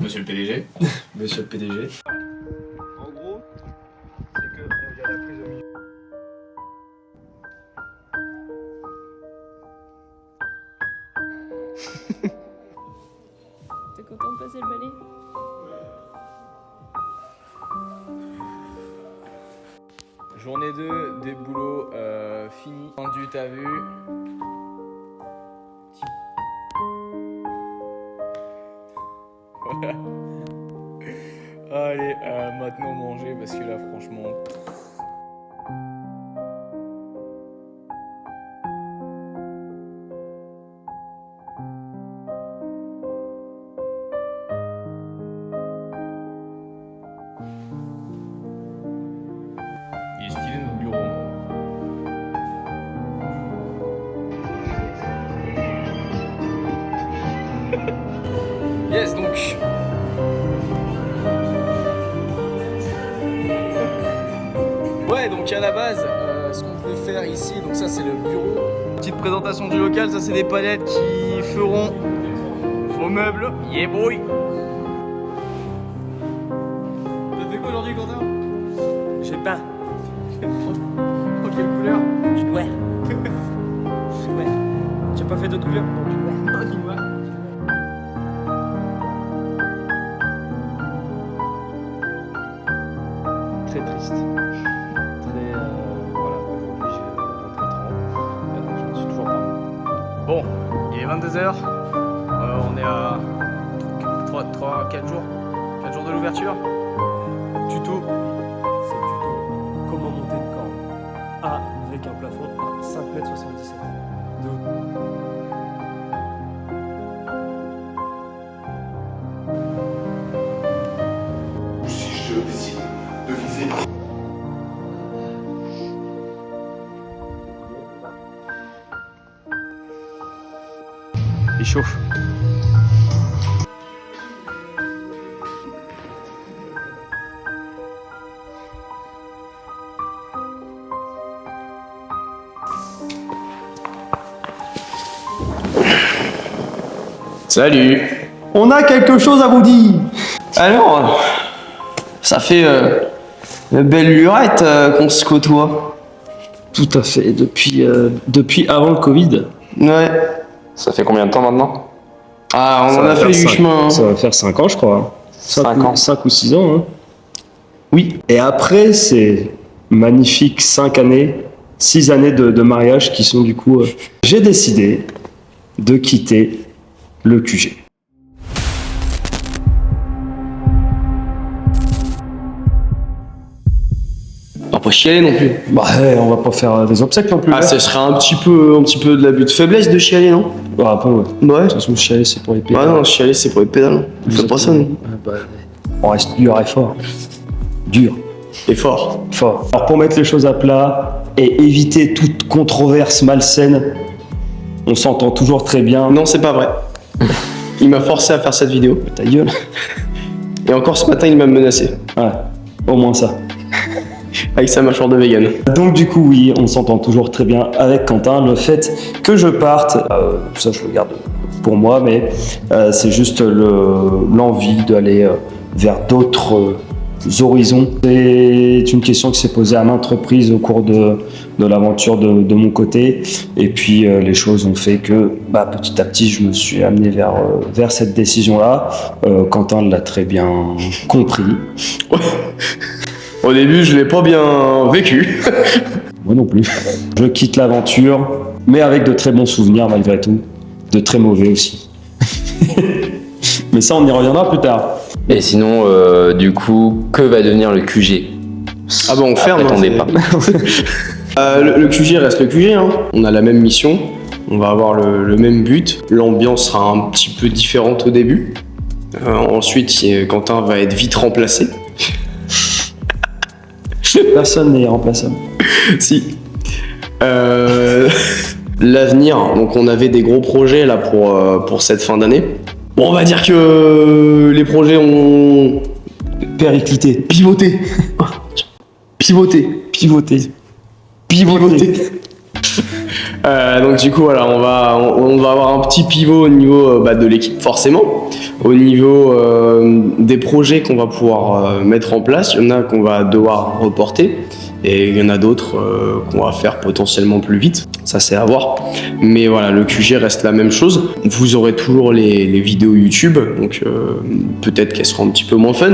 Monsieur le PDG. Monsieur le PDG. En gros, c'est que il y a la prise au milieu. T'es content de passer le balai? Journée 2, des boulots finis. Tendu, t'as vu. Voilà. Allez, maintenant manger parce que là, franchement. Il est stylé notre bureau. Yes, donc. Ouais, donc à la base, ce qu'on peut faire ici, donc ça c'est le bureau. Petite présentation du local, ça c'est des palettes qui feront vos meubles. Yeah boy. T'as fait quoi aujourd'hui, Quentin? J'ai peint. Oh, quelle couleur? Du noir. Ouais. Tu as pas fait d'autres couleurs? Non, du noir. Oh, dis-moi. Très triste. Très. Voilà, aujourd'hui j'ai 24 ans. Je m'en suis toujours pas remis. Bon, il est 22h. On est à 4 jours. 4 jours de l'ouverture. Tuto. C'est le tuto. Comment monter une corde avec un plafond à 5,77 m de haut. Si je décide de viser. Il chauffe. Salut. On a quelque chose à vous dire. Alors, ça fait une belle lurette qu'on se côtoie. Tout à fait. Depuis avant le Covid. Ouais. Ça fait combien de temps maintenant? Ah, on Ça en va a faire fait du 5 chemin. Ça va faire 5 ans, je crois. 5 ans. 5 ou 6 ans. Hein. Oui. Et après, c'est magnifique 5 années, 6 années de mariage qui sont du coup. J'ai décidé de quitter le QG. On va pas chialer non plus. Bah, on va pas faire des obsèques non plus. Ah, ce serait un petit peu de l'abus de faiblesse de chialer, non? Bah, après, ouais. Ouais. De toute façon, chialer, c'est pour les pédales. Bah non, chialer c'est pour les pédales. Fais pas ça, non? On reste dur et fort. Dur, Et fort. fort. Alors, pour mettre les choses à plat et éviter toute controverse malsaine, on s'entend toujours très bien. Non, c'est pas vrai. Il m'a forcé à faire cette vidéo. Ta gueule. Et encore ce matin, il m'a menacé. Ouais, au moins ça. Avec sa mâchoire de vegan. Donc du coup, oui, on s'entend toujours très bien avec Quentin. Le fait que je parte, ça je le garde pour moi, mais c'est juste l'envie d'aller vers d'autres horizons. C'est une question qui s'est posée à maintes reprises au cours de l'aventure de mon côté. Et puis les choses ont fait que petit à petit, je me suis amené vers cette décision-là. Quentin l'a très bien compris. Au début, je l'ai pas bien vécu. Moi non plus. Je quitte l'aventure, mais avec de très bons souvenirs malgré tout. De très mauvais aussi. Mais ça, on y reviendra plus tard. Et sinon, du coup, que va devenir le QG? Ah bon, on ferme. Attendez hein, pas. le QG reste le QG. Hein. On a la même mission. On va avoir le même but. L'ambiance sera un petit peu différente au début. Ensuite, Quentin va être vite remplacé. Personne n'est irremplaçable. Si. L'avenir, donc on avait des gros projets là pour cette fin d'année. Bon, on va dire que les projets ont Périclité. pivoté. Donc du coup voilà, on va avoir un petit pivot au niveau de l'équipe forcément, au niveau des projets qu'on va pouvoir mettre en place. Il y en a qu'on va devoir reporter et il y en a d'autres qu'on va faire potentiellement plus vite. Ça c'est à voir. Mais voilà, le QG reste la même chose. Vous aurez toujours les vidéos YouTube, donc peut-être qu'elles seront un petit peu moins fun.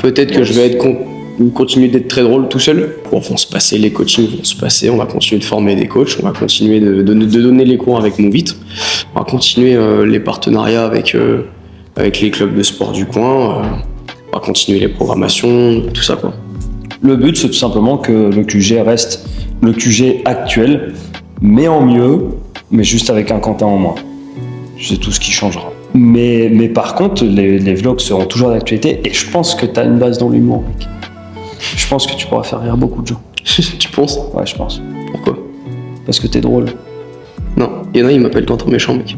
Peut-être que je vais continuer d'être très drôle tout seul. Vont se passer, les coachings vont se passer, on va continuer de former des coachs, on va continuer de donner les cours avec Move It, on va continuer les partenariats avec les clubs de sport du coin, on va continuer les programmations, tout ça quoi. Le but, c'est tout simplement que le QG reste le QG actuel, mais en mieux, mais juste avec un Quentin en moins. C'est tout ce qui changera. Mais par contre, les vlogs seront toujours d'actualité et je pense que tu as une base dans l'humour, mec. Je pense que tu pourras faire rire beaucoup de gens. Tu penses? Ouais, je pense. Pourquoi? Parce que t'es drôle. Non, il y en a, ils m'appellent Quentin méchant, mec.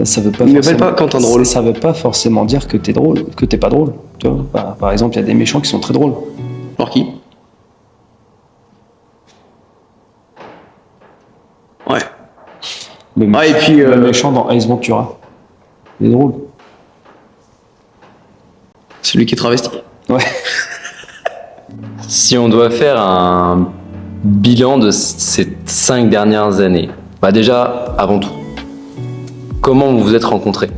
Ça veut pas Ils m'appellent pas Quentin drôle. Ça veut pas forcément dire que t'es drôle, que t'es pas drôle. Tu vois, par exemple, il y a des méchants qui sont très drôles. Alors qui? Ouais. Et puis Le méchant dans Ace Ventura. Il est drôle. celui qui est travesti. Ouais. Si on doit faire un bilan de ces 5 dernières années, déjà, avant tout, comment vous vous êtes rencontrés?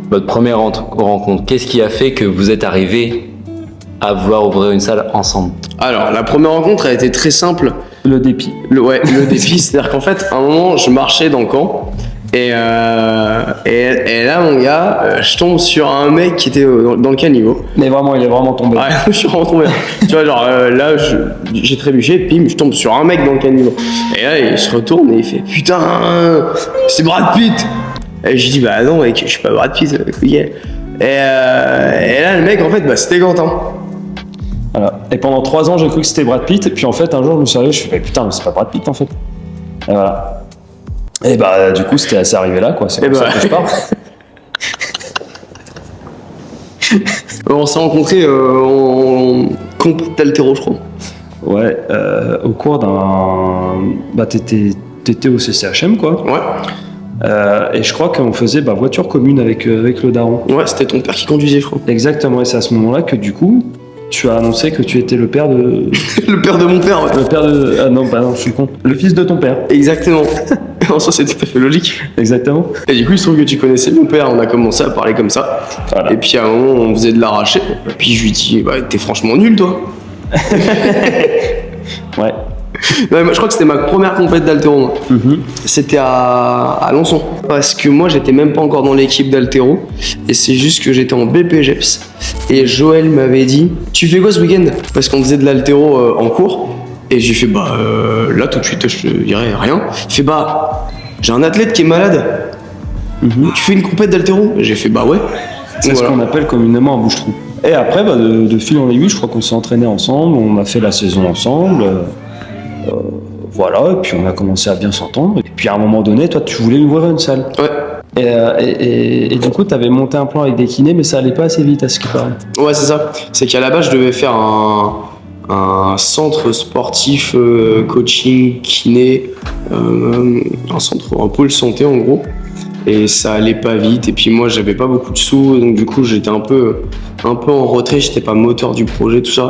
Votre première rencontre, qu'est-ce qui a fait que vous êtes arrivés à vouloir ouvrir une salle ensemble? Alors, la première rencontre a été très simple. Le dépit. Le défi, c'est-à-dire qu'en fait, à un moment, je marchais dans le camp et là, mon gars, je tombe sur un mec qui était dans le caniveau. Mais vraiment, il est vraiment tombé. Ouais, je suis vraiment tombé. Tu vois, genre là, j'ai trébuché, bim, je tombe sur un mec dans le caniveau. Et là, il se retourne et il fait putain, c'est Brad Pitt. Et je dis bah non, mec, je suis pas Brad Pitt. Et là, le mec, en fait, c'était Quentin. Voilà. Et pendant 3 ans, j'ai cru que c'était Brad Pitt. Et puis en fait, un jour, je me suis réveillé, je fais putain, mais c'est pas Brad Pitt en fait. Et voilà. Et du coup, c'est arrivé là, quoi. C'est comme ça que je parle. On s'est rencontrés en compte d'haltéro, je crois. Ouais, au cours d'un. T'étais au CCHM, quoi. Ouais. Et je crois qu'on faisait voiture commune avec le daron. Ouais, c'était ton père qui conduisait, je crois. Exactement, et c'est à ce moment-là que du coup, tu as annoncé que tu étais le père de. Le père de mon père, ouais. Le père de. Ah non, non, je suis con. Le fils de ton père. Exactement. En soi, c'est tout à fait logique. Exactement. Et du coup, il se trouve que tu connaissais mon père, on a commencé à parler comme ça. Voilà. Et puis à un moment, on faisait de l'arraché. Et puis je lui dis, t'es franchement nul, toi. Ouais. Non, moi, je crois que c'était ma première compète d'haltéro. C'était à Lançon. Parce que moi, j'étais même pas encore dans l'équipe d'haltéro. Et c'est juste que j'étais en BPGEPS. Et Joël m'avait dit, tu fais quoi ce week-end? Parce qu'on faisait de l'haltéro en cours. Et j'ai fait, là, tout de suite, je te dirais rien. Il fait, j'ai un athlète qui est malade. Tu fais une compète d'haltéro? J'ai fait, ouais. C'est ce qu'on appelle communément un bouche-trou. Et après, de fil en aiguille, je crois qu'on s'est entraînés ensemble, on a fait la saison ensemble. Voilà, et puis on a commencé à bien s'entendre. Et puis à un moment donné, toi, tu voulais ouvrir une salle. Ouais. Et du coup, tu avais monté un plan avec des kinés, mais ça allait pas assez vite à ce qui paraît. Ouais, c'est ça. C'est qu'à la base, je devais faire un centre sportif, coaching, kiné, un pôle santé en gros. Et ça allait pas vite. Et puis moi, j'avais pas beaucoup de sous, donc du coup, j'étais un peu en retrait. J'étais pas moteur du projet, tout ça.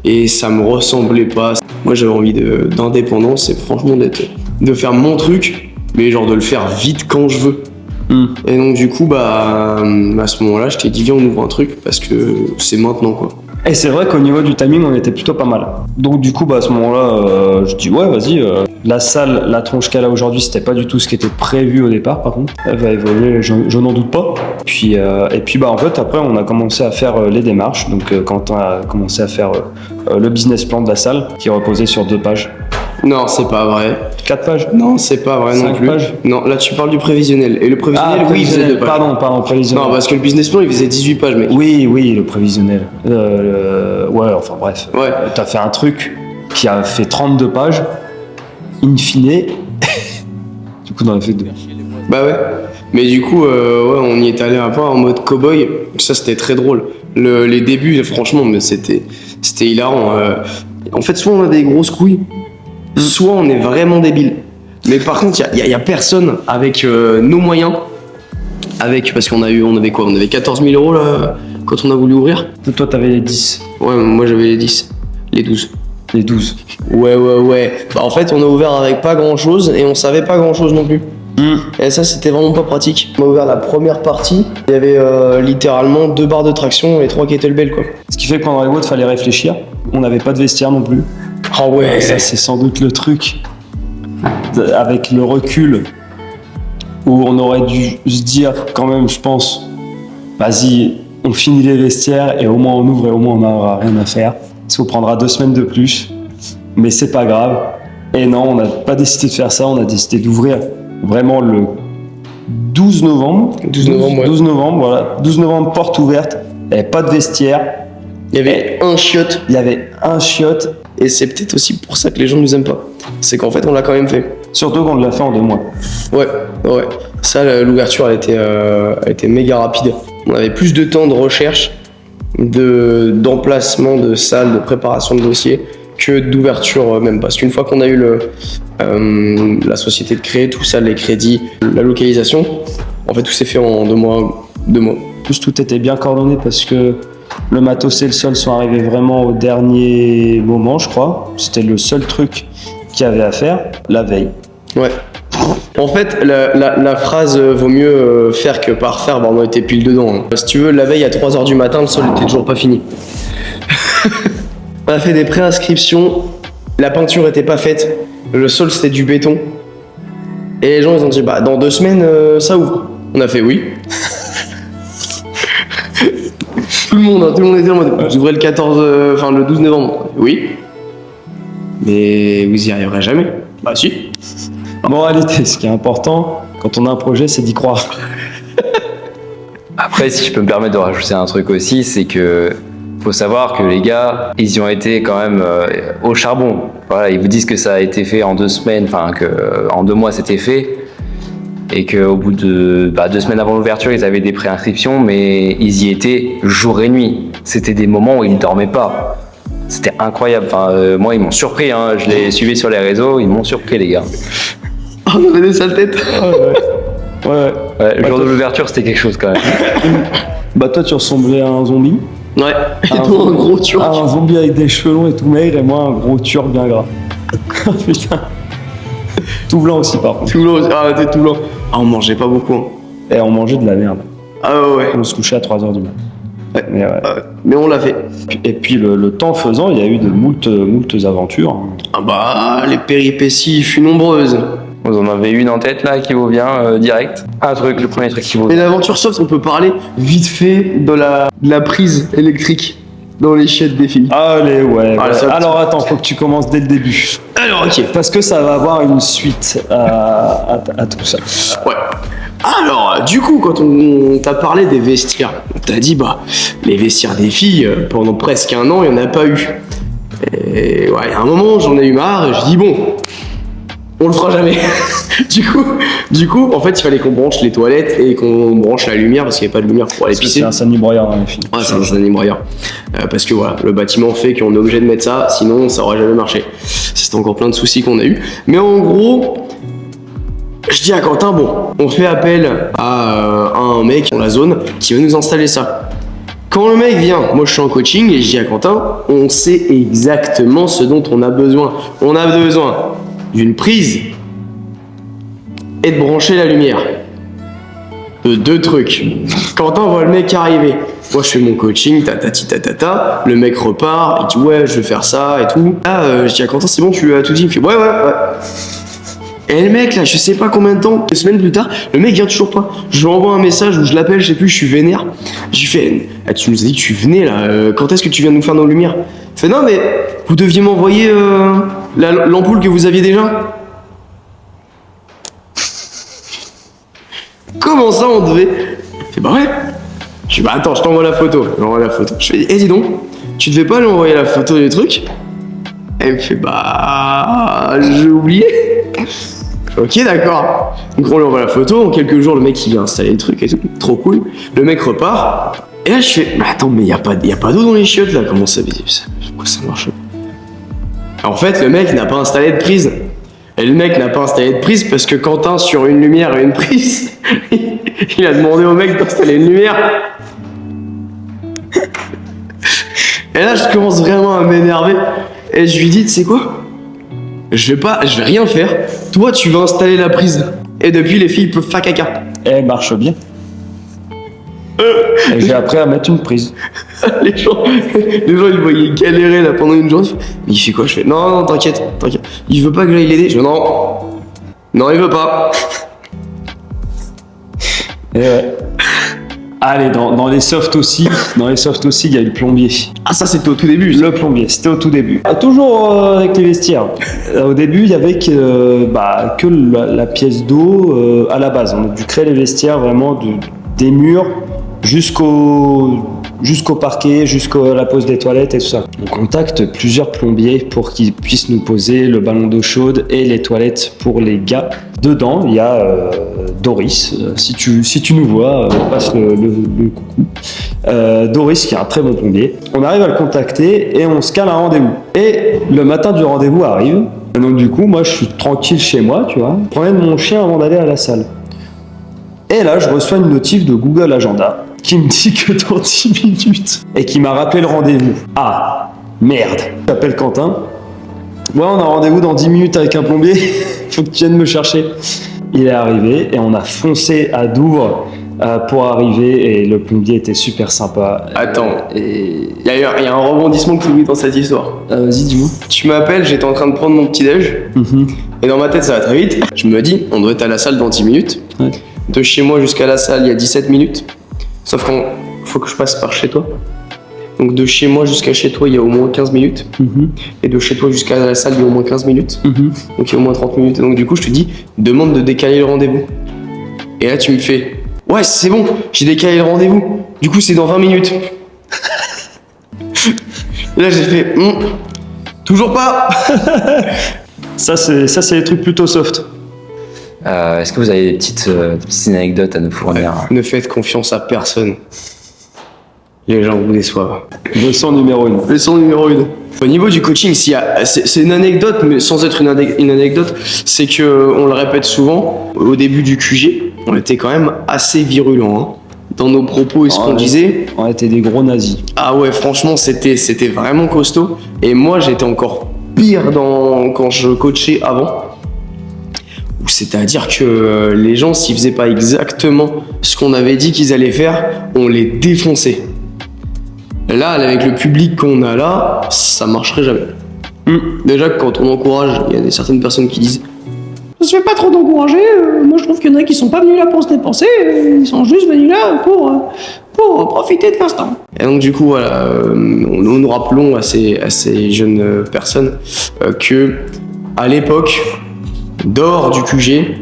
Et ça me ressemblait pas. Moi, j'avais envie d'indépendance et franchement de faire mon truc, mais genre de le faire vite quand je veux. Et donc du coup, à ce moment-là, je t'ai dit viens, on ouvre un truc parce que c'est maintenant, quoi. Et c'est vrai qu'au niveau du timing, on était plutôt pas mal. Donc du coup, à ce moment-là, je dis ouais, vas-y. La salle, la tronche qu'elle a aujourd'hui, c'était pas du tout ce qui était prévu au départ, par contre. Elle va évoluer, je n'en doute pas. Et puis en fait, après, on a commencé à faire les démarches. Donc Quentin a commencé à faire le business plan de la salle, qui reposait sur 2 pages. Non, c'est pas vrai. 4 pages? Non, c'est pas vrai non 5 plus. pages? Non, là tu parles du prévisionnel. Et le prévisionnel, oui, il faisait 2 pages. Pardon, prévisionnel. Non, parce que le business plan, il faisait 18 pages, mec. Oui, le prévisionnel. Ouais, enfin bref. Ouais. T'as fait un truc qui a fait 32 pages, in fine. Du coup, on en a fait 2. Bah ouais. Mais du coup, on y est allé un peu en mode cow-boy. Ça, c'était très drôle. Les débuts, franchement, mais c'était hilarant. En fait, soit on a des grosses couilles, soit on est vraiment débile. Mais par contre, il y a personne avec nos moyens. Parce qu'on avait quoi? On avait 14 000 euros là, quand on a voulu ouvrir. Toi, t'avais les 10. Ouais, moi j'avais les 10. Les 12. Les 12. Ouais. Bah, en fait, on a ouvert avec pas grand chose et on savait pas grand chose non plus. Et ça, c'était vraiment pas pratique. On a ouvert la première partie, il y avait littéralement 2 barres de traction et 3 kettlebells quoi. Ce qui fait que pendant les WOD, fallait réfléchir. On n'avait pas de vestiaire non plus. Ah ouais. Ça, c'est sans doute le truc. Avec le recul, où on aurait dû se dire quand même, je pense, vas-y, on finit les vestiaires et au moins on ouvre et au moins on n'aura rien à faire. Ça vous prendra 2 semaines de plus, mais c'est pas grave. Et non, on n'a pas décidé de faire ça, on a décidé d'ouvrir vraiment le 12 novembre. 12 novembre, ouais. 12 novembre, voilà. 12 novembre, porte ouverte, il n'y avait pas de vestiaire. Il y avait un chiotte. Il y avait un chiotte. Et c'est peut-être aussi pour ça que les gens nous aiment pas. C'est qu'en fait, on l'a quand même fait. Surtout qu'on l'a fait en 2 mois. Ouais. Ça, l'ouverture, elle était méga rapide. On avait plus de temps de recherche, d'emplacement de salle, de préparation de dossier, que d'ouverture même. Parce qu'une fois qu'on a eu la société de créer, tout ça, les crédits, la localisation, en fait, tout s'est fait en 2 mois. 2 mois. En plus, tout était bien coordonné parce que le matos et le sol sont arrivés vraiment au dernier moment, je crois. C'était le seul truc qu'il y avait à faire la veille. Ouais. En fait, la phrase vaut mieux faire que pas refaire, bah on était pile dedans. Hein. Si tu veux, la veille à 3h du matin, le sol était toujours pas fini. On a fait des préinscriptions, la peinture était pas faite, le sol c'était du béton. Et les gens ils ont dit bah dans 2 semaines ça ouvre. On a fait oui. Tout le monde était en mode vous ouvrez le 12 novembre. Oui. Mais vous y arriverez jamais. Bah si. Moralité, ce qui est important quand on a un projet, c'est d'y croire. Après, si je peux me permettre de rajouter un truc aussi, c'est que faut savoir que les gars, ils y ont été quand même au charbon. Voilà, ils vous disent que ça a été fait en 2 semaines, enfin que en 2 mois c'était fait, et qu'au bout de 2 semaines avant l'ouverture, ils avaient des préinscriptions, mais ils y étaient jour et nuit. C'était des moments où ils ne dormaient pas. C'était incroyable. Enfin, moi, ils m'ont surpris. Hein. Je les suivais sur les réseaux, ils m'ont surpris, les gars. Oh, on avait des sales têtes. Ouais. Le jour de l'ouverture, c'était quelque chose quand même. Bah toi, tu ressemblais à un zombie. Ouais. Et toi, un gros turc. Un zombie avec des cheveux longs et tout maigre, et moi, un gros turc bien gras. Putain. Tout blanc aussi, par contre. Tout blanc. Ah, t'es tout blanc. Ah, on mangeait pas beaucoup. Hein. Et on mangeait de la merde. Ah ouais. On se couchait à 3h du matin. Ouais. Mais ouais. Mais on l'a fait. Et puis le temps faisant, il y a eu de moultes aventures. Ah bah, les péripéties furent nombreuses. Vous en avez une en tête là qui vous vient direct. Le premier truc qui vous Mais vient. l'aventure soft, on peut parler vite fait de la prise électrique dans les chiottes des filles. Allez, ouais. Ah, ça- Alors attends, faut que tu commences dès le début. Alors, ok. Parce que ça va avoir une suite à tout ça. Ouais. Alors, du coup, quand on t'a parlé des vestiaires, on t'a dit, bah, les vestiaires des filles, pendant presque 1 an, il n'y en a pas eu. Et ouais, à un moment, j'en ai eu marre et je dis, bon, on le fera jamais. du coup, en fait, il fallait qu'on branche les toilettes et qu'on branche la lumière parce qu'il n'y avait pas de lumière pour aller pisser. C'est un Sunny broyeur dans les films. Ouais, c'est un Sunny broyeur. Parce que voilà, le bâtiment fait qu'on est obligé de mettre ça, sinon ça aurait jamais marché. C'est encore plein de soucis qu'on a eu. Mais en gros, je dis à Quentin, bon, on fait appel à un mec dans la zone qui veut nous installer ça. Quand le mec vient, moi je suis en coaching et je dis à Quentin, on sait exactement ce dont on a besoin. On a besoin d'une prise et de brancher la lumière. De 2 trucs. Quentin voit le mec arriver. Moi je fais mon coaching, ta. Le mec repart, il dit ouais je vais faire ça et tout. Là je dis à Quentin c'est bon tu as tout dit. Il me fait ouais. Et le mec là je sais pas combien de temps, 2 semaines plus tard, le mec vient toujours pas. Je lui envoie un message ou je l'appelle, je sais plus, je suis vénère. Je lui fais tu nous as dit que tu venais là, quand est-ce que tu viens nous faire nos lumières? Il fait non mais vous deviez m'envoyer l'ampoule que vous aviez déjà. Comment ça on devait? Il fait bah ouais. Je dis bah attends je t'envoie la photo. J'envoie la photo. Je fais dis donc, tu devais pas lui envoyer la photo du truc? Et il me fait bah j'ai oublié. Ok d'accord. Donc on lui envoie la photo, en quelques jours le mec il vient installer le truc et tout, trop cool. Le mec repart. Et là je fais bah attends mais y a pas d'eau dans les chiottes là, comment ça? Pourquoi ça marche? En fait le mec n'a pas installé de prise. Et le mec n'a pas installé de prise parce que Quentin, sur une lumière et une prise, il a demandé au mec d'installer une lumière. Et là, je commence vraiment à m'énerver. Et je lui dis, tu sais quoi? Je vais rien faire. Toi, tu vas installer la prise. Et depuis, les filles peuvent faire caca. Et elle marche bien. Et j'ai appris à mettre une prise. Les gens, ils voyaient galérer là pendant une journée. Mais il fait quoi? Je fais non, t'inquiète. Il veut pas que j'aille l'aider. Je fais non, il veut pas. Et ouais. Allez, dans les softs aussi, il y a le plombier. Ah, ça, c'était au tout début. Le plombier, c'était au tout début. Toujours avec les vestiaires. Au début, il y avait que la pièce d'eau à la base. On a dû créer les vestiaires vraiment des murs jusqu'au parquet, jusqu'à la pose des toilettes et tout ça. On contacte plusieurs plombiers pour qu'ils puissent nous poser le ballon d'eau chaude et les toilettes pour les gars. Dedans, il y a Doris. Si tu nous vois, passe le coucou. Doris, qui est un très bon plombier. On arrive à le contacter et on se cale un rendez-vous. Et le matin du rendez-vous arrive. Et donc du coup, moi, je suis tranquille chez moi, tu vois. Je promène mon chien avant d'aller à la salle. Et là, je reçois une notif de Google Agenda qui me dit que dans 10 minutes et qui m'a rappelé le rendez-vous. Ah, merde. J'appelle Quentin. Ouais, on a un rendez-vous dans 10 minutes avec un plombier. Faut que tu viennes me chercher. Il est arrivé et on a foncé à Douvres pour arriver et le plombier était super sympa. Attends, il y a un rebondissement que tu oublies dans cette histoire. Vas-y, dis-moi. Tu m'appelles, j'étais en train de prendre mon petit-déj. Et dans ma tête, ça va très vite. Je me dis, on doit être à la salle dans 10 minutes. Ouais. De chez moi jusqu'à la salle, il y a 17 minutes. Sauf qu'il faut que je passe par chez toi. Donc de chez moi jusqu'à chez toi, il y a au moins 15 minutes. Et de chez toi jusqu'à la salle, il y a au moins 15 minutes. Donc il y a au moins 30 minutes. Et donc du coup, je te dis, demande de décaler le rendez-vous. Et là, tu me fais, ouais, c'est bon, j'ai décalé le rendez-vous. Du coup, c'est dans 20 minutes. Et là, j'ai fait, toujours pas. Ça, c'est les trucs plutôt soft. Est-ce que vous avez des petites anecdotes à nous fournir? Ne faites confiance à personne. Les gens vous déçoivent. Leçon numéro 1. Leçon numéro 1. Au niveau du coaching, c'est une anecdote, mais sans être une anecdote, c'est que on le répète souvent, au début du QG, on était quand même assez virulents dans nos propos et ce qu'on disait. On était des gros nazis. Ah ouais, franchement, c'était vraiment costaud. Et moi, j'étais encore pire quand je coachais avant. C'est-à-dire que les gens, s'ils faisaient pas exactement ce qu'on avait dit qu'ils allaient faire, on les défonçait. Là, avec le public qu'on a là, ça marcherait jamais. Déjà que quand on encourage, il y a certaines personnes qui disent « Je ne fais pas trop d'encourager, moi je trouve qu'il y en a qui sont pas venus là pour se dépenser, ils sont juste venus là pour profiter de l'instant. » Et donc du coup, voilà, nous rappelons à ces jeunes personnes que à l'époque, dehors du QG,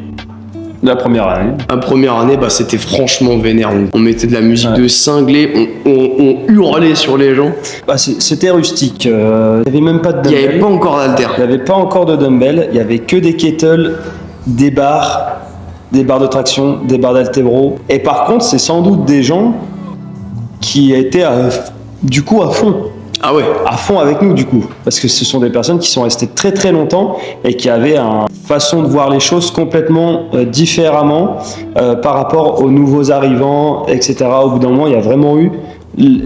La première année, c'était franchement vénère. On mettait de la musique de cinglé, on hurlait sur les gens. C'était rustique. Il n'y avait même pas de dumbbell. Il n'y avait pas encore d'haltère. Il n'y avait pas encore de dumbbell. Il n'y avait que des kettles, des barres de traction, des barres d'haltéro. Et par contre, c'est sans doute des gens qui étaient du coup à fond. Ah ouais. À fond avec nous du coup, parce que ce sont des personnes qui sont restées très très longtemps et qui avaient une façon de voir les choses complètement différemment par rapport aux nouveaux arrivants, etc. Au bout d'un moment, il y a vraiment eu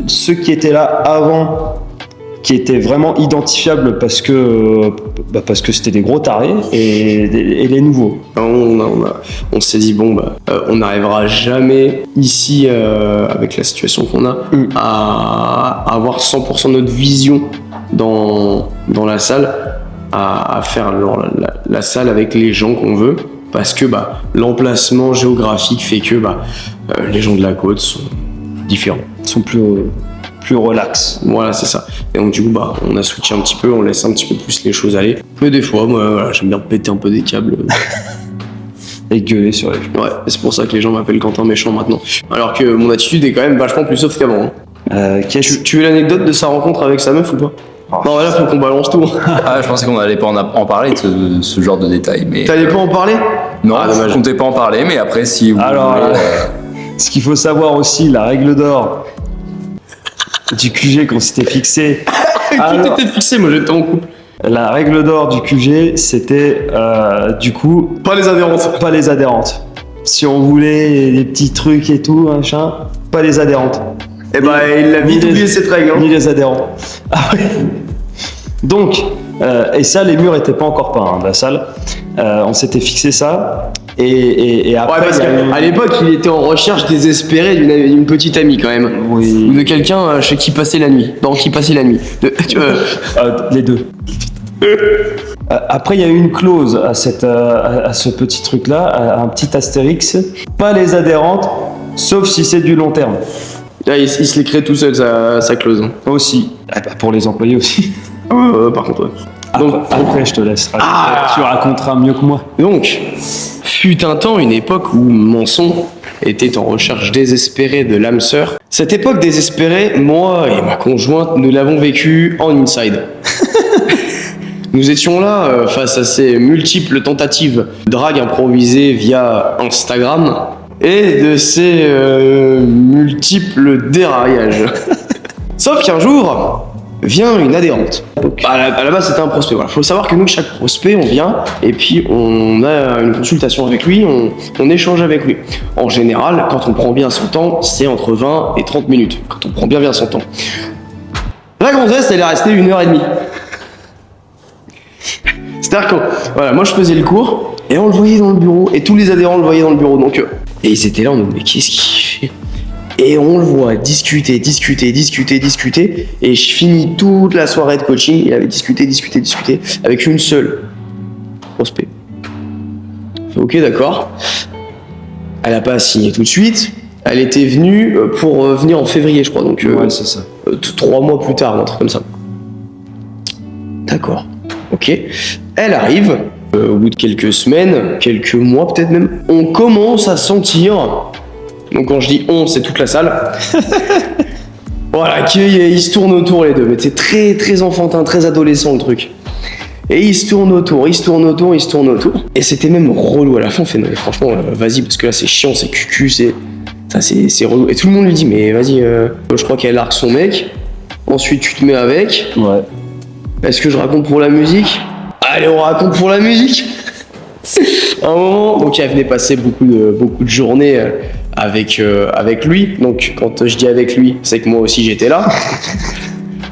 ceux qui étaient là avant, qui étaient vraiment identifiables parce que c'était des gros tarés, et les nouveaux. On s'est dit on n'arrivera jamais ici avec la situation qu'on a à avoir 100% de notre vision dans la salle, à faire la salle avec les gens qu'on veut, parce que l'emplacement géographique fait que les gens de la côte sont différents. Ils sont plus relax. Voilà, c'est ça. Et donc du coup, on a switché un petit peu, on laisse un petit peu plus les choses aller. Mais des fois, moi, j'aime bien péter un peu des câbles. Et gueuler sur les gens. Ouais, c'est pour ça que les gens m'appellent Quentin Méchant maintenant. Alors que mon attitude est quand même vachement plus soft qu'avant. Tu veux l'anecdote de sa rencontre avec sa meuf ou pas? Non, là, faut qu'on balance tout. Je pensais qu'on allait pas en parler de ce genre de détails. Mais T'allais pas en parler? Non, je comptais pas en parler, mais après, si vous voulez... Ce qu'il faut savoir aussi, la règle d'or du QG qu'on s'était fixé. Tu t'étais fixé, moi j'étais en couple. La règle d'or du QG, c'était du coup Pas les adhérentes. pas les adhérentes. Si on voulait des petits trucs et tout, machin, pas les adhérentes. Eh ben, il a vite oublié cette règle. Ni les adhérents. Ah ouais. Donc, et ça, les murs étaient pas encore peints de la salle. On s'était fixé ça. Et après, Ouais, parce il y a eu- qu'à l'époque, il était en recherche désespérée d'une petite amie quand même. Oui. Ou de quelqu'un chez qui passait la nuit. Dans qui passait la nuit. Les deux. Après, il y a eu une clause à ce petit truc-là, un petit astérix. Pas les adhérentes, sauf si c'est du long terme. Là, il se l'est créé tout seul, sa clause. Aussi. Pour les employés aussi. Par contre, ouais. Après, je te laisse raconter. Tu raconteras mieux que moi. Donc, fut un temps, une époque où Manson était en recherche désespérée de l'âme sœur. Cette époque désespérée, moi et ma conjointe, nous l'avons vécue en inside. Nous étions là face à ces multiples tentatives de drague improvisées via Instagram et de ces multiples déraillages. Sauf qu'un jour, vient une adhérente. À la base, c'était un prospect. Voilà. Faut savoir que nous, chaque prospect, on vient et puis on a une consultation avec lui, on échange avec lui. En général, quand on prend bien son temps, c'est entre 20 et 30 minutes. Quand on prend bien son temps. La gonzesse, elle est restée 1h30. C'est-à-dire que, voilà, moi je faisais le cours et on le voyait dans le bureau et tous les adhérents le voyaient dans le bureau. Donc, et ils étaient là, on nous dit, mais qu'est-ce qu'il fait ? Et on le voit discuter. Et je finis toute la soirée de coaching. Il avait discuté avec une seule prospect. Ok, d'accord. Elle n'a pas signé tout de suite. Elle était venue pour venir en février, je crois. Donc, Ouais, c'est ça. 3 mois plus tard, un truc comme ça. D'accord. Ok. Elle arrive. Au bout de quelques semaines, quelques mois peut-être même, on commence à sentir. Donc quand je dis on, c'est toute la salle. Voilà, qu'ils se tournent autour les deux. Mais c'est très très enfantin, très adolescent le truc. Et ils se tournent autour. Et c'était même relou à la fin. On fait non, mais franchement, vas-y, parce que là c'est chiant, c'est cucu, c'est relou. Et tout le monde lui dit, mais vas-y, je crois qu'elle largue son mec. Ensuite tu te mets avec. Ouais. Est-ce que je raconte pour la musique ? Allez, on raconte pour la musique. À un moment, donc elle venait passer beaucoup de journées avec lui. Donc quand je dis avec lui, c'est que moi aussi j'étais là.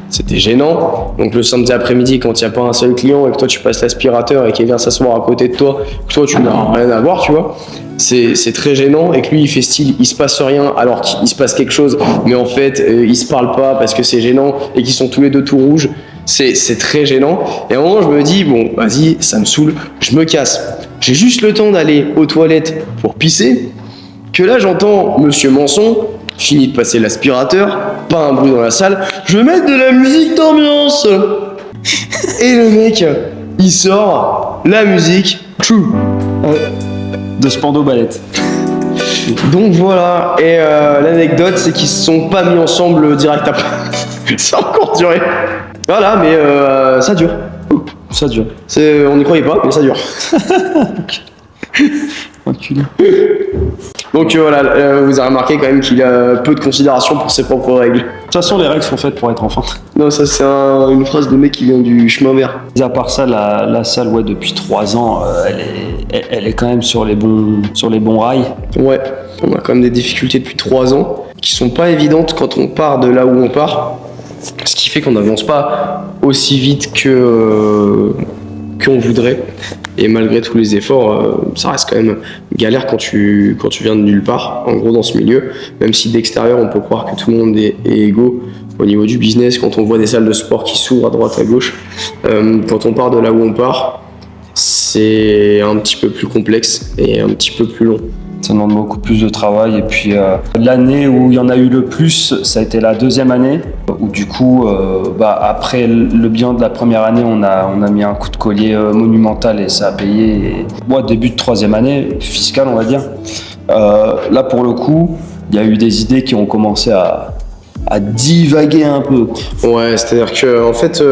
C'était gênant. Donc le samedi après-midi, quand il n'y a pas un seul client et que toi tu passes l'aspirateur et qu'il vient s'asseoir à côté de toi, que toi tu n'as rien à voir, tu vois. C'est très gênant et que lui il fait style, il se passe rien alors qu'il se passe quelque chose, mais en fait ils se parlent pas parce que c'est gênant et qu'ils sont tous les deux tout rouges. C'est très gênant. Et à un moment, je me dis, bon, vas-y, ça me saoule, je me casse. J'ai juste le temps d'aller aux toilettes pour pisser, que là, j'entends Monsieur Manson, fini de passer l'aspirateur, pas un bruit dans la salle, je vais mettre de la musique d'ambiance. Et le mec, il sort la musique, true. De Spando Ballette. Donc voilà, et l'anecdote, c'est qu'ils se sont pas mis ensemble direct après. Ça a encore duré. Voilà, mais ça dure. Ça dure. On n'y croyait pas, mais ça dure. Enculé. Donc voilà, vous avez remarqué quand même qu'il a peu de considération pour ses propres règles. De toute façon, les règles sont faites pour être enfant. Non, ça c'est une phrase de mec qui vient du chemin vert. Mais à part ça, la salle, ouais, depuis 3 ans, elle est quand même sur les bons rails. Ouais, on a quand même des difficultés depuis 3 ans qui sont pas évidentes quand on part de là où on part. Ce qui fait qu'on n'avance pas aussi vite qu'on voudrait. Et malgré tous les efforts, ça reste quand même galère quand tu viens de nulle part, en gros dans ce milieu. Même si d'extérieur, on peut croire que tout le monde est égaux au niveau du business, quand on voit des salles de sport qui s'ouvrent à droite, à gauche. Quand on part de là où on part, c'est un petit peu plus complexe et un petit peu plus long. Ça demande beaucoup plus de travail. Et puis l'année où il y en a eu le plus, ça a été la 2e année. Où du coup, après le bilan de la première année, on a mis un coup de collier monumental et ça a payé. Et, moi, début de 3e année, fiscale on va dire. Là pour le coup, il y a eu des idées qui ont commencé à divaguer un peu. Ouais, c'est-à-dire que en fait,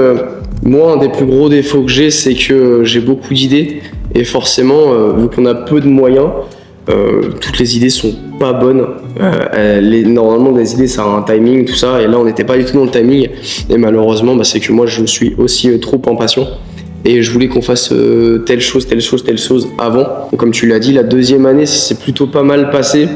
moi, un des plus gros défauts que j'ai, c'est que j'ai beaucoup d'idées. Et forcément, vu qu'on a peu de moyens, toutes les idées sont pas bonnes. Normalement, des idées, ça a un timing, tout ça, et là, on n'était pas du tout dans le timing. Et malheureusement, c'est que moi, je suis aussi trop impatient. Et je voulais qu'on fasse telle chose avant. Donc, comme tu l'as dit, la deuxième année, c'est plutôt pas mal passé.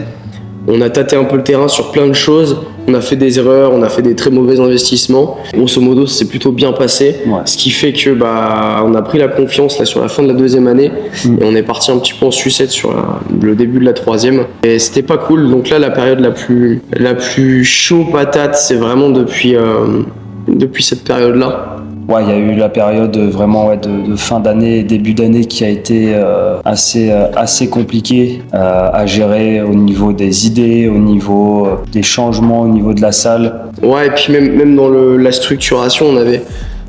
On a tâté un peu le terrain sur plein de choses. On a fait des erreurs, on a fait des très mauvais investissements. Grosso modo, c'est plutôt bien passé. Ouais. Ce qui fait que on a pris la confiance là sur la fin de la deuxième année et on est parti un petit peu en sucette sur le début de la troisième. Et c'était pas cool. Donc là, la période la plus chaud patate, c'est vraiment depuis cette période-là. Ouais, il y a eu la période vraiment de fin d'année, début d'année qui a été assez compliquée à gérer au niveau des idées, au niveau des changements, au niveau de la salle. Ouais, et puis même dans la structuration,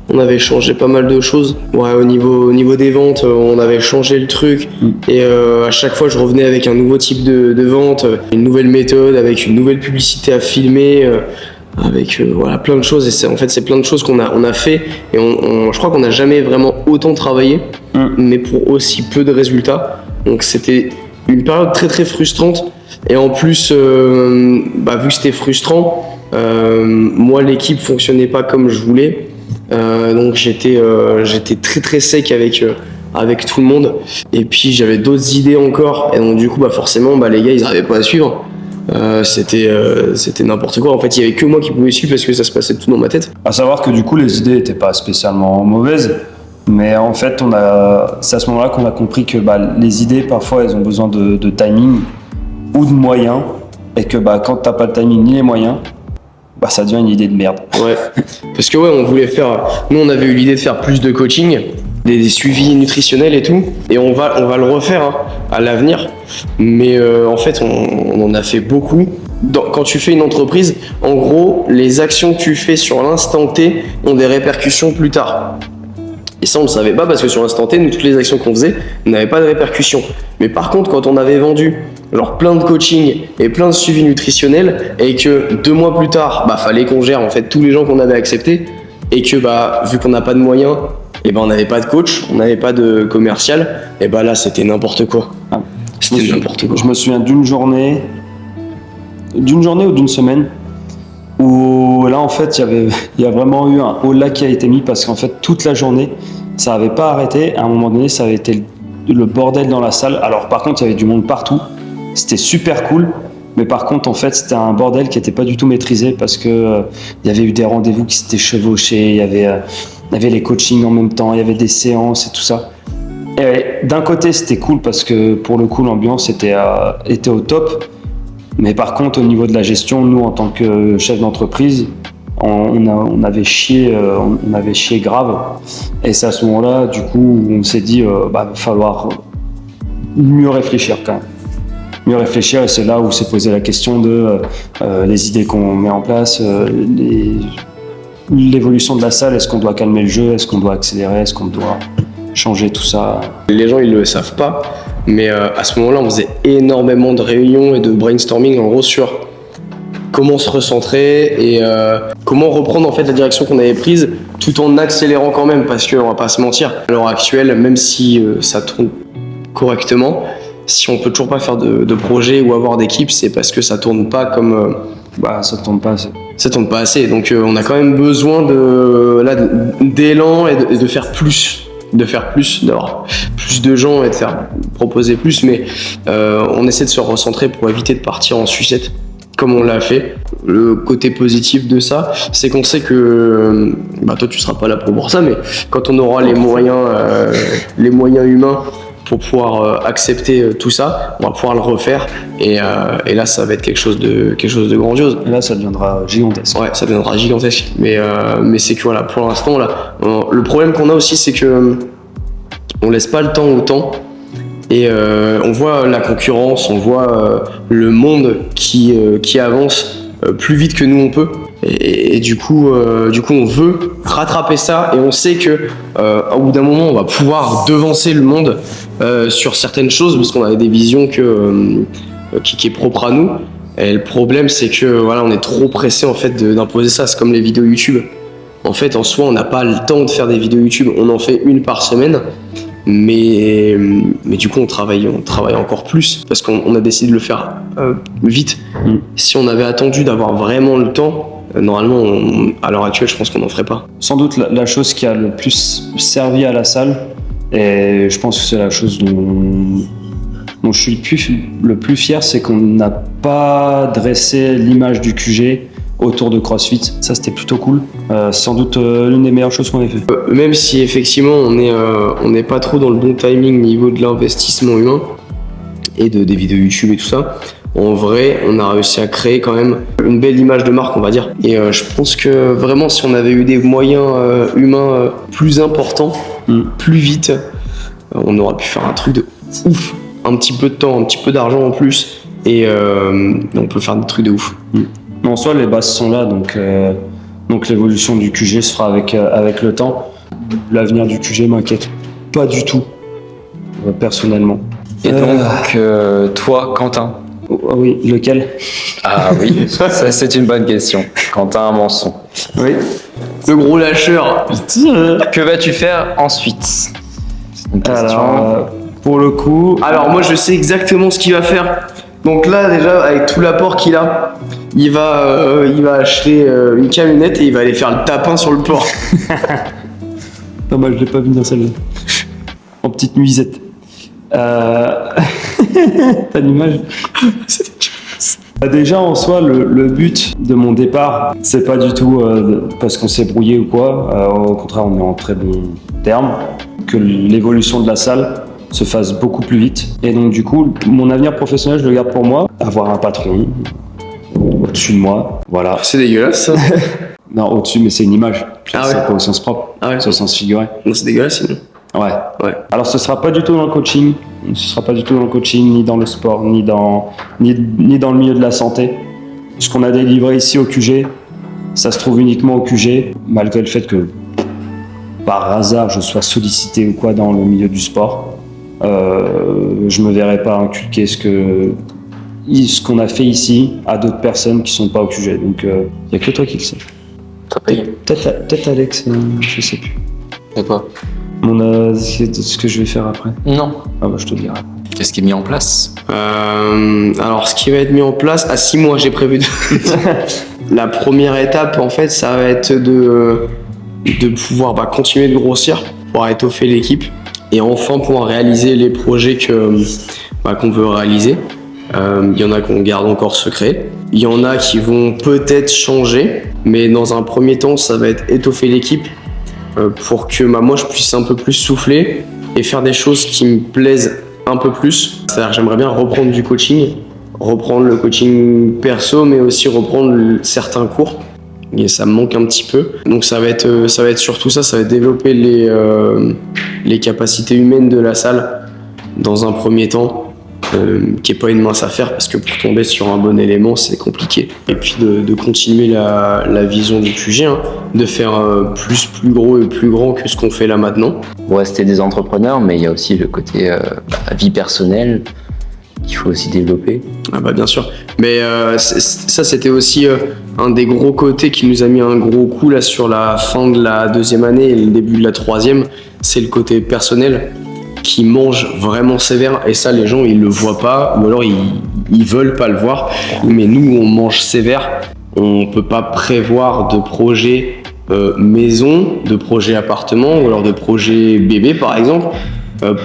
on avait changé pas mal de choses. Ouais, au niveau des ventes, on avait changé le truc. Et à chaque fois, je revenais avec un nouveau type de vente, une nouvelle méthode, avec une nouvelle publicité à filmer. Avec plein de choses, et c'est plein de choses qu'on a fait, et je crois qu'on n'a jamais vraiment autant travaillé, mais pour aussi peu de résultats. Donc c'était une période très très frustrante, et en plus vu que c'était frustrant, moi l'équipe fonctionnait pas comme je voulais, donc j'étais très très sec avec tout le monde, et puis j'avais d'autres idées encore, et donc du coup forcément les gars ils n'arrivaient pas à suivre. C'était n'importe quoi. En fait, il y avait que moi qui pouvais suivre parce que ça se passait tout dans ma tête. À savoir que du coup, les idées n'étaient pas spécialement mauvaises, mais en fait, c'est à ce moment-là qu'on a compris que les idées, parfois, elles ont besoin de timing ou de moyens, et que quand t'as pas le timing ni les moyens, ça devient une idée de merde. Ouais, parce que on voulait nous on avait eu l'idée de faire plus de coaching, des suivis nutritionnels et tout, et on va le refaire à l'avenir, mais en fait on en a fait beaucoup. Quand tu fais une entreprise, en gros les actions que tu fais sur l'instant T ont des répercussions plus tard, et ça on le savait pas parce que sur l'instant T, nous toutes les actions qu'on faisait n'avaient pas de répercussions. Mais par contre quand on avait vendu plein de coaching et plein de suivi nutritionnel, et que 2 mois plus tard fallait qu'on gère en fait tous les gens qu'on avait acceptés, et que vu qu'on n'a pas de moyens, et on n'avait pas de coach, on n'avait pas de commercial, et là c'était n'importe quoi. C'était n'importe quoi. Je me souviens d'une journée ou d'une semaine où là en fait il y a vraiment eu un haut là qui a été mis, parce qu'en fait toute la journée ça n'avait pas arrêté. À un moment donné ça avait été le bordel dans la salle. Alors par contre il y avait du monde partout, c'était super cool, mais par contre en fait c'était un bordel qui n'était pas du tout maîtrisé, parce que il y avait eu des rendez-vous qui s'étaient chevauchés, il y avait les coachings en même temps, il y avait des séances et tout ça. Et d'un côté c'était cool parce que pour le coup l'ambiance était au top, mais par contre au niveau de la gestion, nous en tant que chef d'entreprise, on avait chié grave. Et c'est à ce moment-là du coup où on s'est dit va falloir mieux réfléchir quand même. Mieux réfléchir, et c'est là où s'est posé la question de les idées qu'on met en place, l'évolution de la salle. Est-ce qu'on doit calmer le jeu, est-ce qu'on doit accélérer, est-ce qu'on doit changer tout ça? Les gens ils le savent pas, mais à ce moment-là on faisait énormément de réunions et de brainstorming en gros sur comment se recentrer et comment reprendre en fait la direction qu'on avait prise tout en accélérant quand même, parce qu'on va pas se mentir, à l'heure actuelle, même si ça tourne correctement, si on peut toujours pas faire de projet ou avoir d'équipe, c'est parce que ça tourne pas comme ça tourne pas assez. Ça tourne pas assez, donc on a quand même besoin d'élan et de faire plus, d'avoir plus de gens et de faire proposer plus, mais on essaie de se recentrer pour éviter de partir en sucette comme on l'a fait. Le côté positif de ça, c'est qu'on sait que toi tu seras pas là pour voir ça, mais quand on aura les moyens humains pour pouvoir accepter tout ça, on va pouvoir le refaire, et là ça va être quelque chose de grandiose. Et là ça deviendra gigantesque. Ouais, ça deviendra gigantesque, mais c'est que pour l'instant là, le problème qu'on a aussi, c'est que on laisse pas le temps au temps, et on voit la concurrence, on voit le monde qui avance plus vite que nous on peut. Et du coup on veut rattraper ça, et on sait que au bout d'un moment on va pouvoir devancer le monde sur certaines choses, parce qu'on a des visions qui est propre à nous. Et le problème c'est que on est trop pressé en fait d'imposer ça. C'est comme les vidéos YouTube. En fait en soi on n'a pas le temps de faire des vidéos YouTube, on en fait une par semaine, mais du coup on travaille encore plus parce qu'on a décidé de le faire vite. Si on avait attendu d'avoir vraiment le temps, normalement à l'heure actuelle je pense qu'on n'en ferait pas. Sans doute la chose qui a le plus servi à la salle, et je pense que c'est la chose dont je suis le plus fier, c'est qu'on n'a pas dressé l'image du QG autour de CrossFit. Ça, c'était plutôt cool. Sans doute l'une des meilleures choses qu'on ait fait. Même si effectivement on n'est pas trop dans le bon timing niveau de l'investissement humain et des vidéos YouTube et tout ça, en vrai on a réussi à créer quand même une belle image de marque, on va dire. Et je pense que vraiment si on avait eu des moyens humains plus importants, plus vite, on aurait pu faire un truc de ouf. Un petit peu de temps, un petit peu d'argent en plus, et on peut faire des trucs de ouf. En soi, les bases sont là, donc l'évolution du QG se fera avec le temps. L'avenir du QG m'inquiète pas du tout, personnellement. Et donc, toi, Quentin? Ah oui, lequel? Ah oui, ça c'est une bonne question. Quentin Manson. Oui. Le gros lâcheur. Que vas-tu faire ensuite? C'est une question. Alors, pour le coup... Alors moi je sais exactement ce qu'il va faire. Donc là déjà avec tout l'apport qu'il a, il va acheter une camionnette et il va aller faire le tapin sur le port. Non, moi je l'ai pas vu dans celle-là. En petite nuisette. T'as l'image? Déjà en soi, le but de mon départ, c'est pas du tout parce qu'on s'est brouillé ou quoi. Au contraire, on est en très bon terme. Que l'évolution de la salle se fasse beaucoup plus vite. Et donc du coup, mon avenir professionnel, je le garde pour moi. Avoir un patron au-dessus de moi, voilà. C'est dégueulasse ça. Non, au-dessus, mais c'est une image. Ah c'est ouais. pas au sens propre, Ah ouais. c'est au sens figuré. Non, c'est dégueulasse sinon. Ouais. Alors ce sera pas du tout dans le coaching. Ce sera pas du tout dans le coaching, ni dans le sport, ni dans le milieu de la santé. Ce qu'on a délivré ici au QG, ça se trouve uniquement au QG, malgré le fait que par hasard je sois sollicité ou quoi dans le milieu du sport. Je me verrai pas inculquer ce qu'on a fait ici à d'autres personnes qui sont pas au QG. Donc y a que toi qui le sais. T'as payé? Peut-être Alex, je sais plus. Et quoi? C'est ce que je vais faire après. Non. Ah bah je te dirai. Qu'est-ce qui est mis en place? Alors ce qui va être mis en place, à 6 mois j'ai prévu de... La première étape en fait ça va être de pouvoir continuer de grossir, pouvoir étoffer l'équipe et enfin pouvoir réaliser les projets qu'on veut réaliser. Il y en a qu'on garde encore secret. Il y en a qui vont peut-être changer, mais dans un premier temps ça va être étoffer l'équipe pour que moi je puisse un peu plus souffler et faire des choses qui me plaisent un peu plus. C'est-à-dire que j'aimerais bien reprendre du coaching, reprendre le coaching perso, mais aussi reprendre certains cours. Et ça me manque un petit peu. Donc ça va être surtout ça va être développer les capacités humaines de la salle dans un premier temps, qui est pas une mince affaire parce que pour tomber sur un bon élément c'est compliqué. Et puis de continuer la vision du QG, de faire plus gros et plus grand que ce qu'on fait là maintenant. Vous restez des entrepreneurs, mais il y a aussi le côté vie personnelle qu'il faut aussi développer. Ah bah bien sûr. Mais ça c'était aussi un des gros côtés qui nous a mis un gros coup là sur la fin de la 2e année et le début de la 3e, c'est le côté personnel qui mange vraiment sévère et ça les gens ils le voient pas ou alors ils veulent pas le voir, mais nous on mange sévère, on peut pas prévoir de projet maison, de projet appartement ou alors de projet bébé par exemple,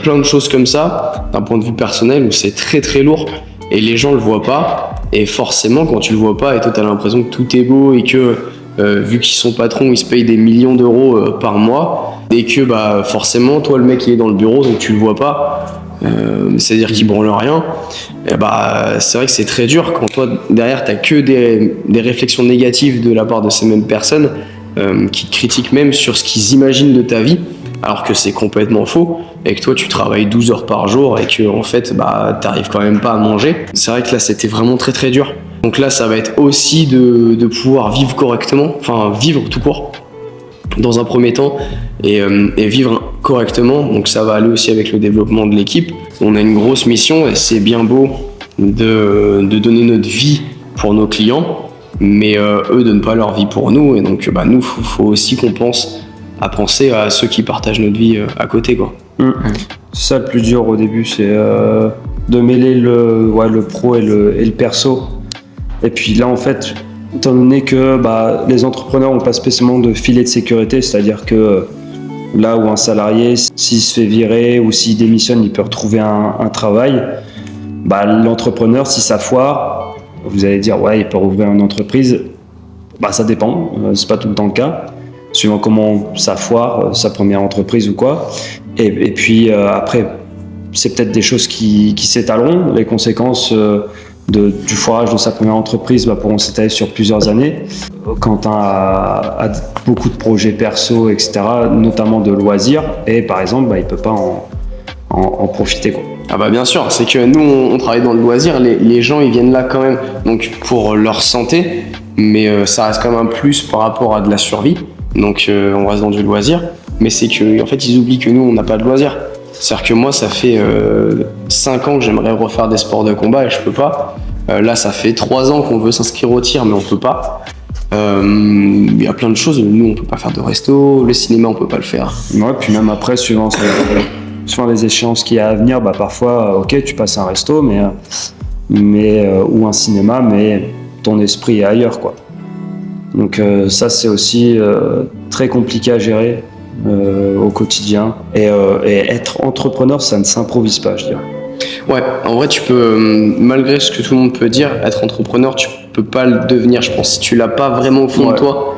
plein de choses comme ça d'un point de vue personnel où c'est très très lourd et les gens le voient pas et forcément quand tu le vois pas et toi t'as l'impression que tout est beau et que vu qu'ils sont patrons, ils se payent des millions d'euros par mois et que forcément toi le mec il est dans le bureau donc tu le vois pas, c'est-à-dire qu'il branle rien. Et c'est vrai que c'est très dur quand toi derrière t'as que des réflexions négatives de la part de ces mêmes personnes qui te critiquent même sur ce qu'ils imaginent de ta vie alors que c'est complètement faux et que toi tu travailles 12 heures par jour et que en fait t'arrives quand même pas à manger. C'est vrai que là c'était vraiment très très dur. Donc là ça va être aussi de pouvoir vivre correctement, enfin vivre tout court dans un premier temps et vivre correctement. Donc ça va aller aussi avec le développement de l'équipe. On a une grosse mission et c'est bien beau de donner notre vie pour nos clients, mais eux donnent pas leur vie pour nous et donc nous faut aussi qu'on pense à penser à ceux qui partagent notre vie à côté quoi. C'est ça le plus dur au début, c'est de mêler le pro et le perso. Et puis là, en fait, étant donné que les entrepreneurs n'ont pas spécialement de filet de sécurité, c'est-à-dire que là où un salarié, s'il se fait virer ou s'il démissionne, il peut retrouver un travail, l'entrepreneur, si ça foire, vous allez dire, ouais, il peut rouvrir une entreprise. Ça dépend, c'est pas tout le temps le cas, suivant comment ça foire, sa première entreprise ou quoi. Et puis après, c'est peut-être des choses qui s'étaleront. Les conséquences du foirage de sa première entreprise pourront s'étaler sur plusieurs années. Quentin a beaucoup de projets perso, etc., notamment de loisirs, et par exemple, il peut pas en profiter, quoi. Bien sûr, c'est que nous on travaille dans le loisir, les gens ils viennent là quand même donc pour leur santé, mais ça reste quand même un plus par rapport à de la survie, donc on reste dans du loisir, mais c'est que en fait ils oublient que nous on n'a pas de loisir. C'est-à-dire que moi ça fait 5 ans que j'aimerais refaire des sports de combat et je peux pas. Là ça fait 3 ans qu'on veut s'inscrire au tir mais on peut pas. Il y a plein de choses, nous on peut pas faire de resto, le cinéma on peut pas le faire. Ouais, puis même après suivant les échéances qu'il y a à venir, parfois ok tu passes un resto mais ou un cinéma, mais ton esprit est ailleurs, quoi. Donc ça c'est aussi très compliqué à gérer au quotidien, et être entrepreneur ça ne s'improvise pas, je dirais. Ouais, en vrai tu peux, malgré ce que tout le monde peut dire, être entrepreneur tu peux pas le devenir, je pense, si tu l'as pas vraiment au fond de toi.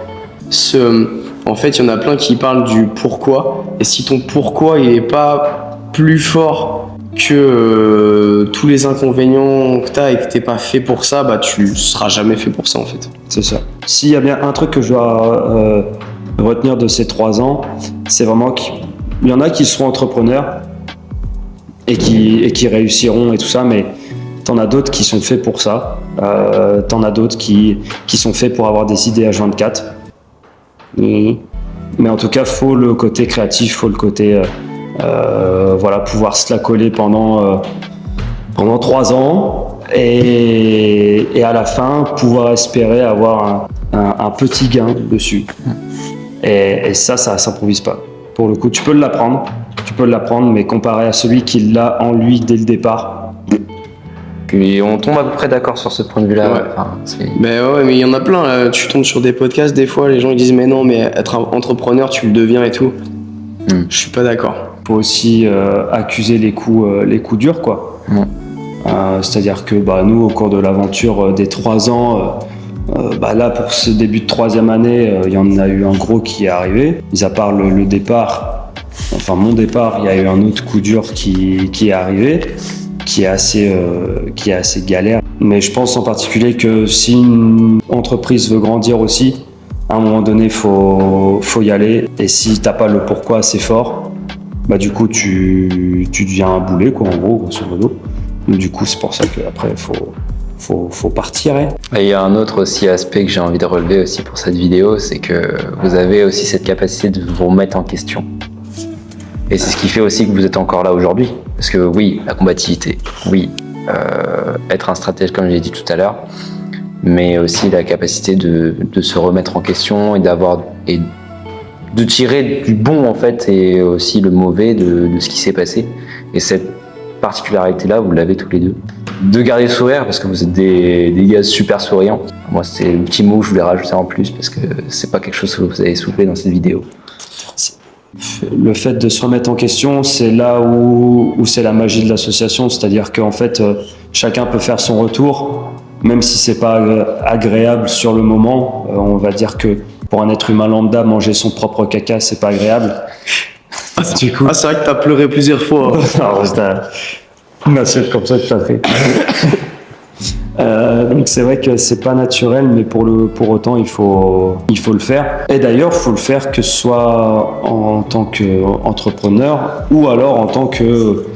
En fait, il y en a plein qui parlent du pourquoi, et si ton pourquoi il est pas plus fort que tous les inconvénients que t'as et que t'es pas fait pour ça, tu seras jamais fait pour ça, en fait. C'est ça. S'il y a bien un truc que je dois retenir de ces 3 ans, c'est vraiment qu'il y en a qui seront entrepreneurs et qui réussiront et tout ça, mais t'en as d'autres qui sont faits pour ça. T'en as d'autres qui sont faits pour avoir des idées H24. Mais en tout cas, faut le côté créatif, faut le côté pouvoir se la coller pendant 3 ans et à la fin pouvoir espérer avoir un petit gain dessus. Et ça s'improvise pas. Pour le coup, tu peux l'apprendre, mais comparé à celui qui l'a en lui dès le départ. Puis on tombe à peu près d'accord sur ce point de vue-là. Ouais. Mais il y en a plein. Là. Tu tombes sur des podcasts, des fois, les gens ils disent mais non, mais être entrepreneur, tu le deviens et tout. Je suis pas d'accord. Faut aussi accuser les coups durs, quoi. C'est-à-dire que nous, au cours de l'aventure des 3 ans, là pour ce début de 3e année, il y en a eu un gros qui est arrivé. Mis à part le départ, mon départ, il y a eu un autre coup dur qui est arrivé, qui est assez galère. Mais je pense en particulier que si une entreprise veut grandir aussi, à un moment donné, faut y aller. Et si t'as pas le pourquoi assez fort, du coup, tu deviens un boulet, quoi, en gros, grosso modo. Du coup, c'est pour ça qu'après, faut partir. Et il y a un autre aussi aspect que j'ai envie de relever aussi pour cette vidéo, c'est que vous avez aussi cette capacité de vous remettre en question. Et c'est ce qui fait aussi que vous êtes encore là aujourd'hui. Parce que oui, la combativité, oui, être un stratège comme j'ai dit tout à l'heure, mais aussi la capacité de se remettre en question et de tirer du bon en fait et aussi le mauvais de ce qui s'est passé. Et cette particularité-là, vous l'avez tous les deux. De garder le sourire parce que vous êtes des gars super souriants. Moi, c'est le petit mot que je voulais rajouter en plus parce que c'est pas quelque chose que vous avez soufflé dans cette vidéo. Le fait de se remettre en question, c'est là où c'est la magie de l'association, c'est-à-dire qu'en fait, chacun peut faire son retour, même si c'est pas agréable sur le moment. On va dire que pour un être humain lambda, manger son propre caca, c'est pas agréable. Du coup, c'est vrai que t'as pleuré plusieurs fois. Non, c'était une assiette comme ça, tout à fait. Donc c'est vrai que c'est pas naturel, mais pour autant il faut le faire. Et d'ailleurs, il faut le faire que ce soit en tant qu'entrepreneur ou alors en tant que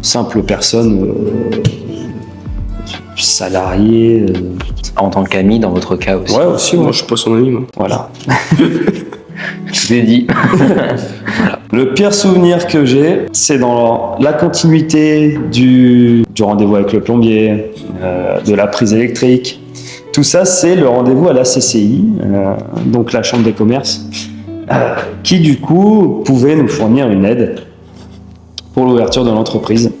simple personne salariée. En tant qu'ami, dans votre cas aussi. Ouais, aussi. Moi, je suis pas son ami, moi. Voilà. Je vous ai dit. Le pire souvenir que j'ai, c'est dans la continuité du rendez-vous avec le plombier, de la prise électrique. Tout ça, c'est le rendez-vous à la CCI, donc la Chambre des commerces, qui du coup pouvait nous fournir une aide. pour l'ouverture de l'entreprise.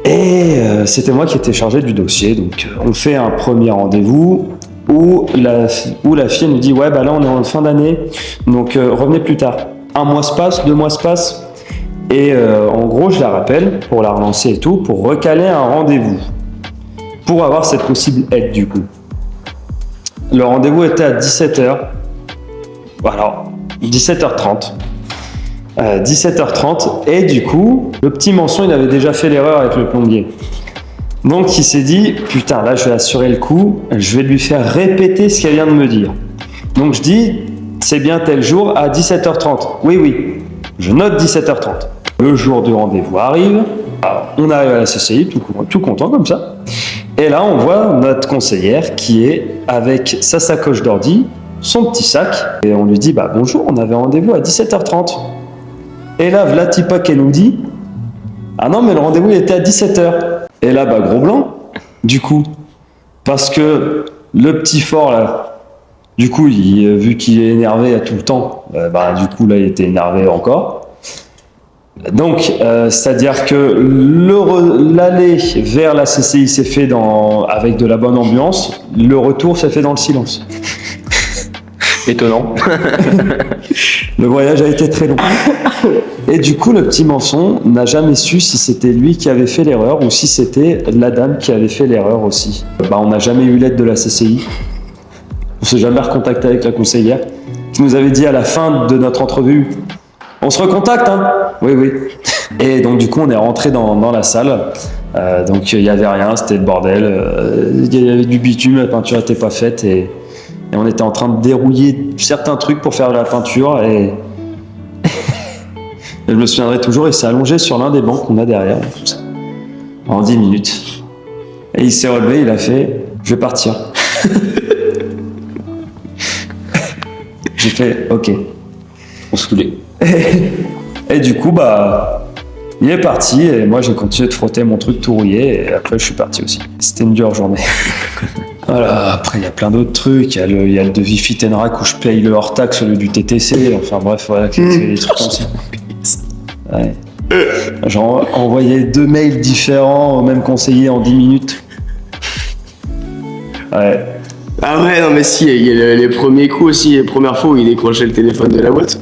Et c'était moi qui étais chargé du dossier. Donc on fait un premier rendez-vous où la fille nous dit ouais bah là on est en fin d'année, donc revenez plus tard. 1 mois se passe, 2 mois se passent. Et en gros je la rappelle pour la relancer et tout, pour recaler un rendez-vous. Pour avoir cette possible aide du coup. Le rendez-vous était à 17h. Alors, 17h30. 17h30. Et du coup, le petit Manson, il avait déjà fait l'erreur avec le plombier. Donc, il s'est dit, putain, là, je vais assurer le coup. Je vais lui faire répéter ce qu'elle vient de me dire. Donc, je dis, c'est bien tel jour à 17h30. Oui, oui. Je note 17h30. Le jour du rendez-vous arrive. Alors, on arrive à la CCI, tout content comme ça. Et là, on voit notre conseillère qui est avec sa sacoche d'ordi, son petit sac, et on lui dit bah bonjour, on avait rendez-vous à 17h30. Et là, Vlatipa qui nous dit ah non, mais le rendez-vous il était à 17h. Et là, bah gros blanc, du coup, parce que le petit fort là, du coup, vu qu'il est énervé à tout le temps, du coup là, il était énervé encore. Donc, c'est-à-dire que l'aller vers la CCI s'est fait avec de la bonne ambiance, le retour s'est fait dans le silence. Étonnant. Le voyage a été très long. Et du coup, le petit Manson n'a jamais su si c'était lui qui avait fait l'erreur ou si c'était la dame qui avait fait l'erreur aussi. On n'a jamais eu l'aide de la CCI. On s'est jamais recontacté avec la conseillère qui nous avait dit à la fin de notre entrevue on se recontacte, hein? Oui, oui. Et donc, du coup, on est rentré dans la salle. Donc, il n'y avait rien, c'était le bordel. Il y avait du bitume, la peinture n'était pas faite. Et on était en train de dérouiller certains trucs pour faire de la peinture. Et je me souviendrai toujours, il s'est allongé sur l'un des bancs qu'on a derrière. Tout ça, en 10 minutes. Et il s'est relevé, il a fait « Je vais partir ». J'ai fait « Ok ». On se saoulait. Et du coup, il est parti et moi j'ai continué de frotter mon truc tout rouillé et après je suis parti aussi. C'était une dure journée. Voilà, après il y a plein d'autres trucs, il y a le devis Fit and Rack où je paye le hors-taxe au lieu du TTC, enfin bref, voilà, des trucs comme ça. Ouais. J'ai envoyé 2 mails différents au même conseiller en 10 minutes. Ouais. Ah ouais, non mais si, il y a les premiers coups aussi, les premières fois où il décrochait le téléphone de la boîte.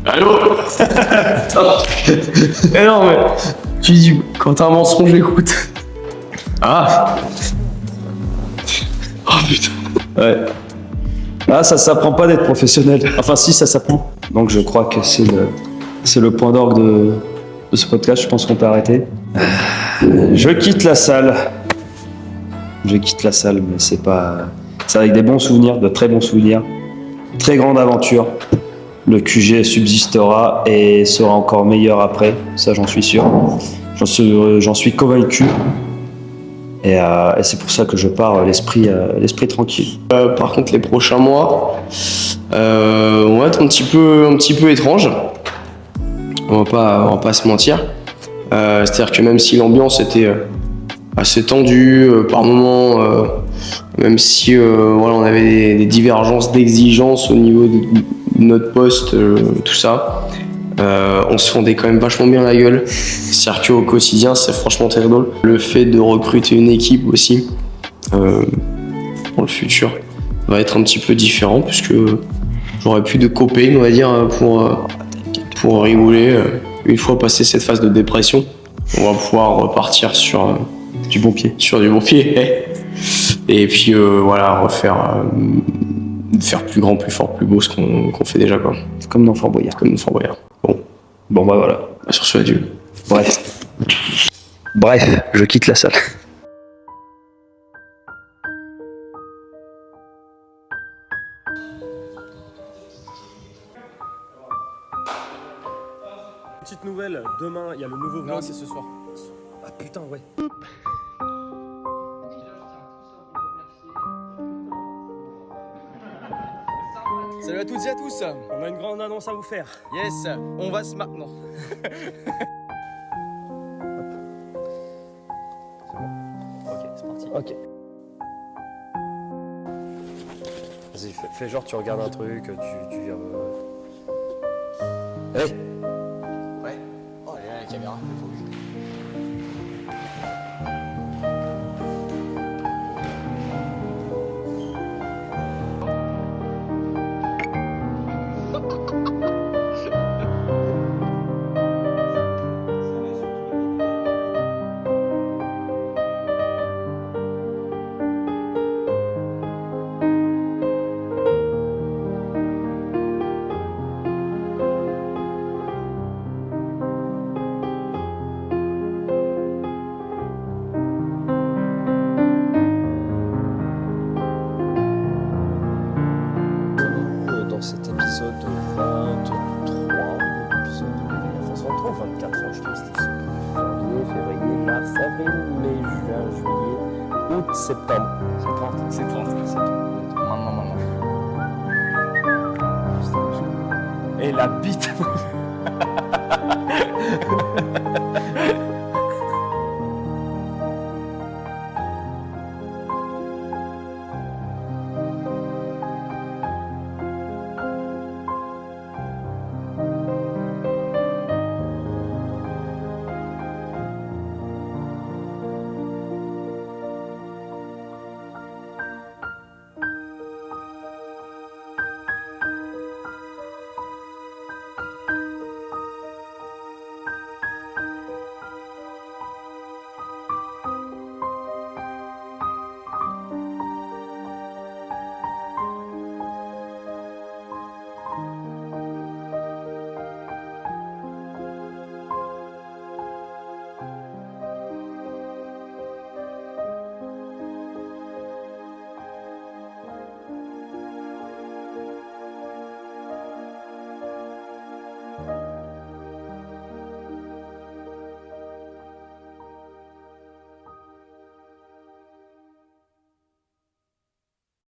Allô. Attends. Mais non mais, tu dis, quand t'as un mensonge, j'écoute. Ah. Oh putain. Ouais. Ah, ça s'apprend pas d'être professionnel. Enfin si, ça s'apprend. Donc je crois que c'est le point d'orgue de ce podcast, je pense qu'on peut arrêter. Je quitte la salle. Mais c'est avec des bons souvenirs, de très bons souvenirs. Très grande aventure. Le QG subsistera et sera encore meilleur après, ça j'en suis sûr. J'en suis convaincu. Et c'est pour ça que je pars l'esprit tranquille. Par contre, les prochains mois vont être un petit peu étranges. On va pas se mentir. C'est-à-dire que même si l'ambiance était assez tendue par moments, même si on avait des divergences d'exigences au niveau de notre poste, tout ça, on se fondait quand même vachement bien la gueule. C'est-à-dire qu'au quotidien, c'est franchement très drôle. Le fait de recruter une équipe aussi pour le futur va être un petit peu différent puisque j'aurai plus de coping, on va dire, pour rigoler. Une fois passé cette phase de dépression, on va pouvoir repartir sur Du bon pied. Et puis refaire faire plus grand, plus fort, plus beau ce qu'on fait déjà, quoi. Comme dans Fort Boyard. Bon, Voilà. sur ce, adieu. Bref, je quitte la salle. Petite nouvelle, demain il y a le nouveau vlog. Non, c'est ce soir. Ah putain, ouais. Salut à toutes et à tous. On a une grande annonce à vous faire. Yes, on va se maintenant. Ok, c'est parti. Ok. Vas-y, fais genre tu regardes un truc, tu viens. Hey. Ouais. septembre. C'est 30. Maintenant. Et la bite.